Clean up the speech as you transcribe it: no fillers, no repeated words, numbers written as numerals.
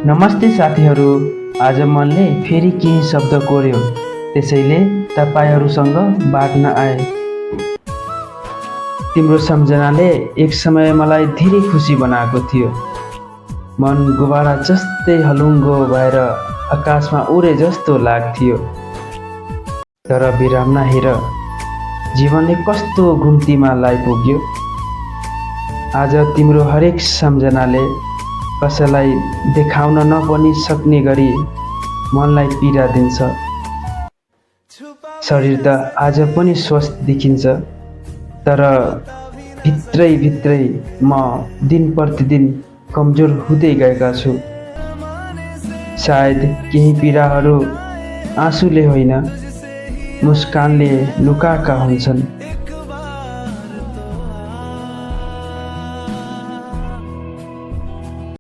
नमस्ते साथीहरू। आज मनले फेरि केही शब्द कोर्यो, त्यसैले तपाईँहरूसँग बाँड्न आए। तिम्रो सम्झनाले एक समय मलाई धेरै खुसी बनाएको थियो। मन गुबारा जस्तै हलुङ्गो भएर आकाशमा उडे जस्तो लाग्थ्यो। तर बिराम नहेर जीवनले कस्तो घुम्तीमा पुग्यो। आज तिम्रो हरेक सम्झनाले कसैलाई देखाउन नपनि सक्ने गरी मनलाई पीडा दिन्छ। शरीर त आज पनि स्वस्थ देखिन्छ, तर भित्रै भित्रै म दिन प्रतिदिन कमजोर हुँदै गएका छु। सायद केही पीडाहरू आँसुले होइन, मुस्कानले लुकाएका हुन्छन्।